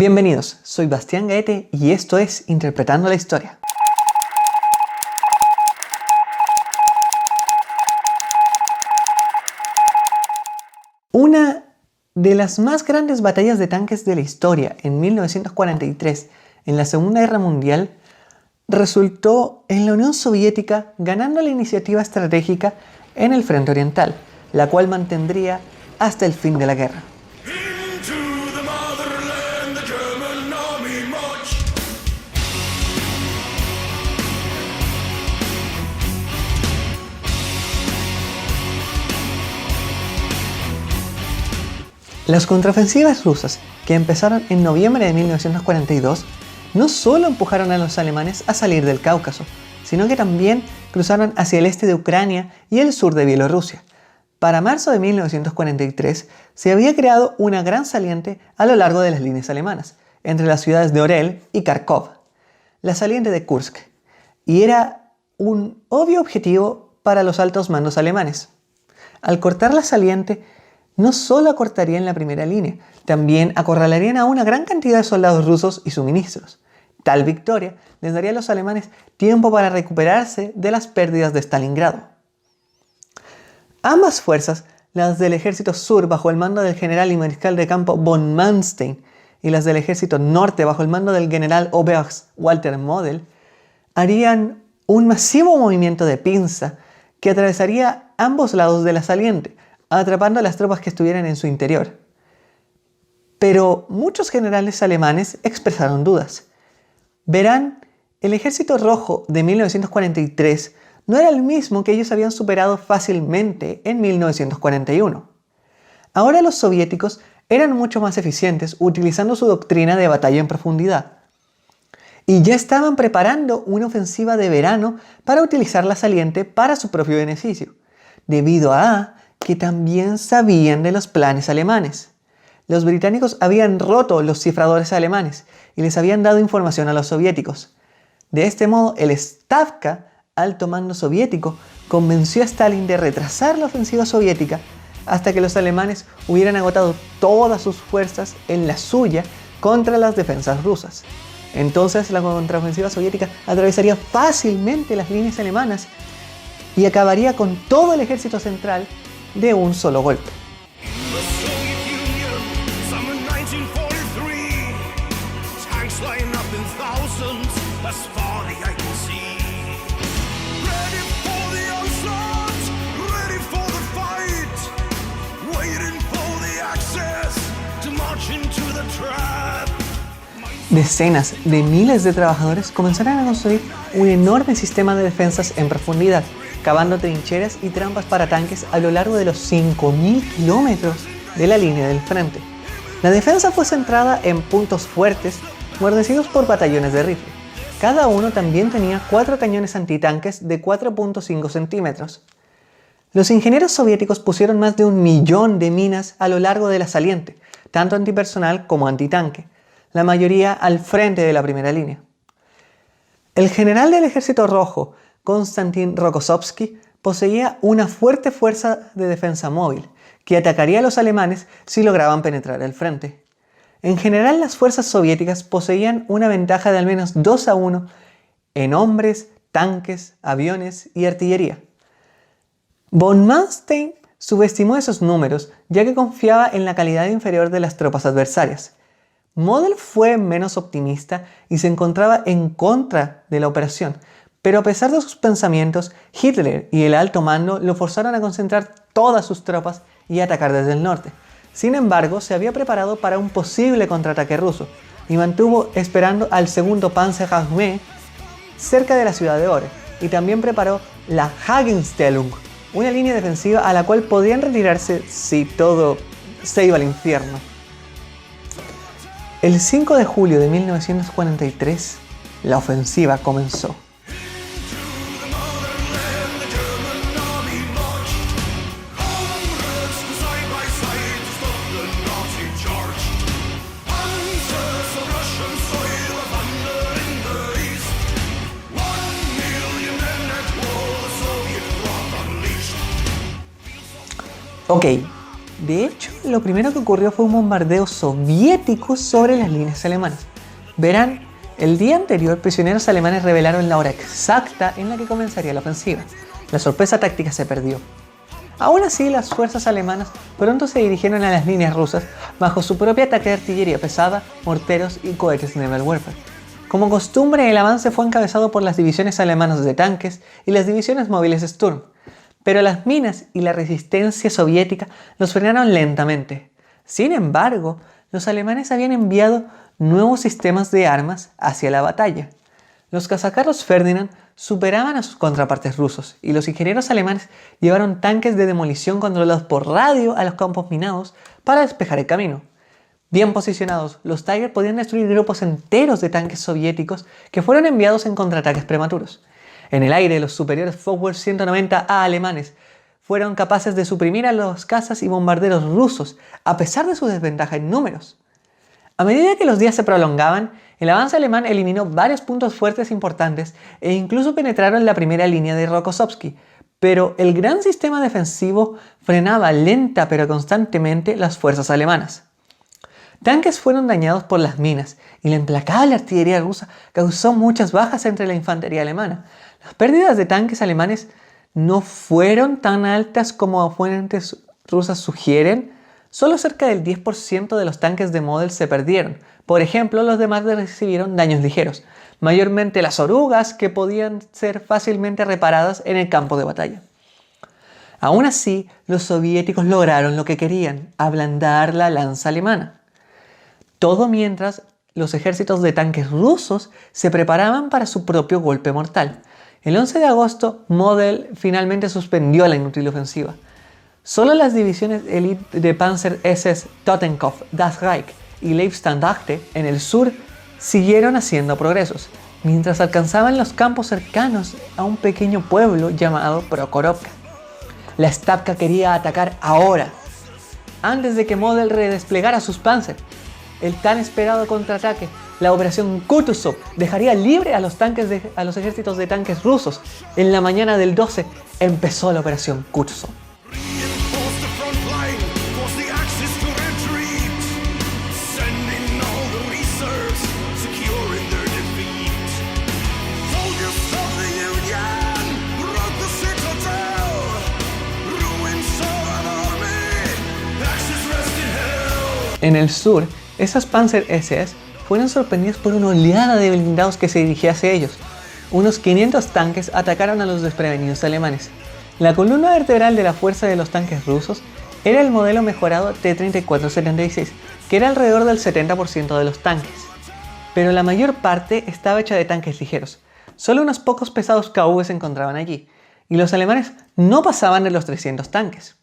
Bienvenidos, soy Bastián Gaete y esto es Interpretando la Historia. Una de las más grandes batallas de tanques de la historia en 1943, en la Segunda Guerra Mundial, resultó en la Unión Soviética ganando la iniciativa estratégica en el frente oriental, la cual mantendría hasta el fin de la guerra. Las contraofensivas rusas, que empezaron en noviembre de 1942, no solo empujaron a los alemanes a salir del Cáucaso, sino que también cruzaron hacia el este de Ucrania y el sur de Bielorrusia. Para marzo de 1943 se había creado una gran saliente a lo largo de las líneas alemanas, entre las ciudades de Orel y Kharkov, la saliente de Kursk, y era un obvio objetivo para los altos mandos alemanes. Al cortar la saliente, no solo acortarían la primera línea, también acorralarían a una gran cantidad de soldados rusos y suministros. Tal victoria les daría a los alemanes tiempo para recuperarse de las pérdidas de Stalingrado. Ambas fuerzas, las del ejército sur bajo el mando del general y mariscal de campo von Manstein y las del ejército norte bajo el mando del general Oberst Walter Model, harían un masivo movimiento de pinza que atravesaría ambos lados de la saliente, atrapando a las tropas que estuvieran en su interior. Pero muchos generales alemanes expresaron dudas. Verán, el Ejército Rojo de 1943 no era el mismo que ellos habían superado fácilmente en 1941. Ahora los soviéticos eran mucho más eficientes utilizando su doctrina de batalla en profundidad. Y ya estaban preparando una ofensiva de verano para utilizar la saliente para su propio beneficio, debido a que también sabían de los planes alemanes. Los británicos habían roto los cifradores alemanes y les habían dado información a los soviéticos. De este modo, el Stavka, alto mando soviético, convenció a Stalin de retrasar la ofensiva soviética hasta que los alemanes hubieran agotado todas sus fuerzas en la suya contra las defensas rusas. Entonces la contraofensiva soviética atravesaría fácilmente las líneas alemanas y acabaría con todo el ejército central de un solo golpe. Decenas de miles de trabajadores comenzaron a construir un enorme sistema de defensas en profundidad, cavando trincheras y trampas para tanques a lo largo de los 5.000 kilómetros de la línea del frente. La defensa fue centrada en puntos fuertes, guarnecidos por batallones de rifle. Cada uno también tenía 4 cañones antitanques de 4.5 centímetros. Los ingenieros soviéticos pusieron más de 1 millón de minas a lo largo de la saliente, tanto antipersonal como antitanque, la mayoría al frente de la primera línea. El general del Ejército Rojo, Konstantin Rokossovsky, poseía una fuerte fuerza de defensa móvil, que atacaría a los alemanes si lograban penetrar el frente. En general, las fuerzas soviéticas poseían una ventaja de al menos 2-1 en hombres, tanques, aviones y artillería. Von Manstein subestimó esos números, ya que confiaba en la calidad inferior de las tropas adversarias. Model fue menos optimista y se encontraba en contra de la operación, pero a pesar de sus pensamientos, Hitler y el alto mando lo forzaron a concentrar todas sus tropas y atacar desde el norte. Sin embargo, se había preparado para un posible contraataque ruso y mantuvo esperando al segundo Panzerarmee cerca de la ciudad de Ore, y también preparó la Hagenstellung, una línea defensiva a la cual podían retirarse si todo se iba al infierno. El 5 de julio de 1943, la ofensiva comenzó. Ok, De hecho, lo primero que ocurrió fue un bombardeo soviético sobre las líneas alemanas. Verán, el día anterior, prisioneros alemanes revelaron la hora exacta en la que comenzaría la ofensiva. La sorpresa táctica se perdió. Aún así, las fuerzas alemanas pronto se dirigieron a las líneas rusas bajo su propio ataque de artillería pesada, morteros y cohetes Naval Warfare. Como costumbre, el avance fue encabezado por las divisiones alemanas de tanques y las divisiones móviles Sturm, pero las minas y la resistencia soviética los frenaron lentamente. Sin embargo, los alemanes habían enviado nuevos sistemas de armas hacia la batalla. Los cazacarros Ferdinand superaban a sus contrapartes rusos y los ingenieros alemanes llevaron tanques de demolición controlados por radio a los campos minados para despejar el camino. Bien posicionados, los Tiger podían destruir grupos enteros de tanques soviéticos que fueron enviados en contraataques prematuros. En el aire, los superiores Focke-Wulf 190A alemanes fueron capaces de suprimir a los cazas y bombarderos rusos a pesar de su desventaja en números. A medida que los días se prolongaban, el avance alemán eliminó varios puntos fuertes importantes e incluso penetraron la primera línea de Rokossovski, pero el gran sistema defensivo frenaba lenta pero constantemente las fuerzas alemanas. Tanques fueron dañados por las minas y la implacable artillería rusa causó muchas bajas entre la infantería alemana. Las pérdidas de tanques alemanes no fueron tan altas como fuentes rusas sugieren. Solo cerca del 10% de los tanques de Model se perdieron. Por ejemplo, los demás recibieron daños ligeros, mayormente las orugas que podían ser fácilmente reparadas en el campo de batalla. Aún así, los soviéticos lograron lo que querían, ablandar la lanza alemana. Todo mientras los ejércitos de tanques rusos se preparaban para su propio golpe mortal. El 11 de agosto, Model finalmente suspendió la inútil ofensiva. Solo las divisiones Elite de Panzer SS Totenkopf, Das Reich y Leibstandarte en el sur siguieron haciendo progresos, mientras alcanzaban los campos cercanos a un pequeño pueblo llamado Prokhorovka. La Stavka quería atacar ahora, antes de que Model redesplegara sus Panzer. El tan esperado contraataque, la operación Kutuzov, dejaría libre a los ejércitos de tanques rusos. En la mañana del 12 empezó la operación Kutuzov. En el sur, esas Panzer SS fueron sorprendidas por una oleada de blindados que se dirigía hacia ellos. Unos 500 tanques atacaron a los desprevenidos alemanes. La columna vertebral de la fuerza de los tanques rusos era el modelo mejorado T-34-76, que era alrededor del 70% de los tanques. Pero la mayor parte estaba hecha de tanques ligeros. Solo unos pocos pesados KV se encontraban allí, y los alemanes no pasaban de los 300 tanques.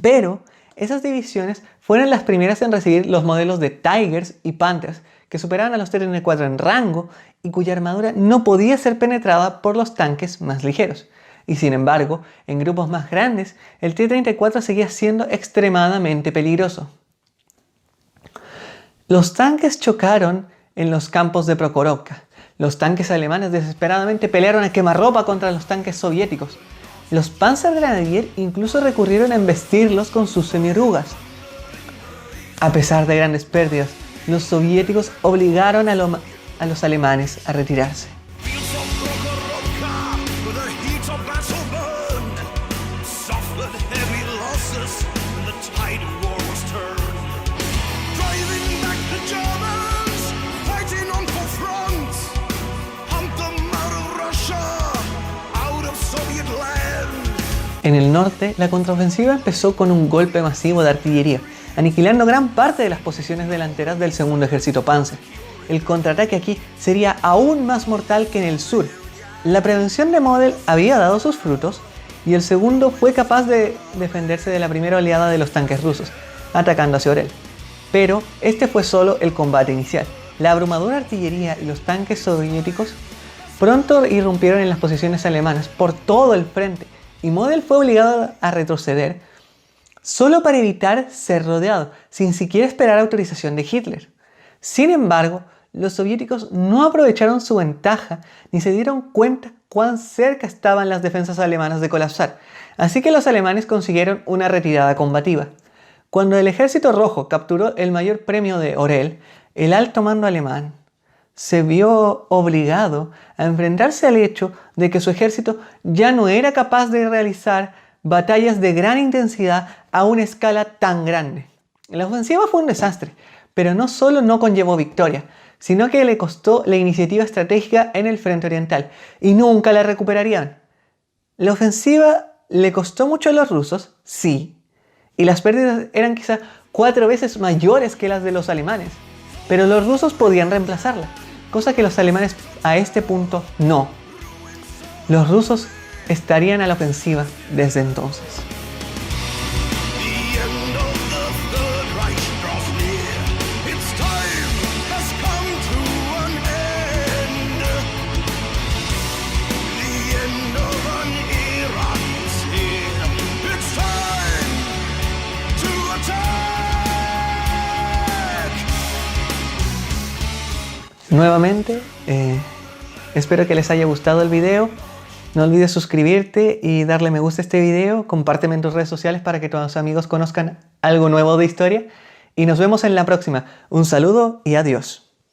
Pero esas divisiones fueron las primeras en recibir los modelos de Tigers y Panthers, que superaban a los T-34 en rango y cuya armadura no podía ser penetrada por los tanques más ligeros. Y sin embargo, en grupos más grandes, el T-34 seguía siendo extremadamente peligroso. Los tanques chocaron en los campos de Prokhorovka. Los tanques alemanes desesperadamente pelearon a quemarropa contra los tanques soviéticos. Los Panzergrenadier incluso recurrieron a embestirlos con sus semiorugas. A pesar de grandes pérdidas, los soviéticos obligaron a los alemanes a retirarse. En el norte, la contraofensiva empezó con un golpe masivo de artillería, aniquilando gran parte de las posiciones delanteras del segundo ejército Panzer. El contraataque aquí sería aún más mortal que en el sur. La prevención de Model había dado sus frutos y el segundo fue capaz de defenderse de la primera oleada de los tanques rusos, atacando hacia Orel. Pero este fue solo el combate inicial. La abrumadora artillería y los tanques soviéticos pronto irrumpieron en las posiciones alemanas por todo el frente, y Model fue obligado a retroceder solo para evitar ser rodeado, sin siquiera esperar autorización de Hitler. Sin embargo, los soviéticos no aprovecharon su ventaja ni se dieron cuenta cuán cerca estaban las defensas alemanas de colapsar, así que los alemanes consiguieron una retirada combativa. Cuando el ejército rojo capturó el mayor premio de Orel, el alto mando alemán se vio obligado a enfrentarse al hecho de que su ejército ya no era capaz de realizar batallas de gran intensidad a una escala tan grande. La ofensiva fue un desastre, pero no solo no conllevó victoria, sino que le costó la iniciativa estratégica en el frente oriental y nunca la recuperarían. La ofensiva le costó mucho a los rusos, sí, y las pérdidas eran quizá 4 veces mayores que las de los alemanes, pero los rusos podían reemplazarla, cosa que los alemanes a este punto no. Los rusos estarían a la ofensiva desde entonces. Nuevamente, espero que les haya gustado el video. No olvides suscribirte y darle me gusta a este video. Compárteme en tus redes sociales para que todos tus amigos conozcan algo nuevo de historia. Y nos vemos en la próxima. Un saludo y adiós.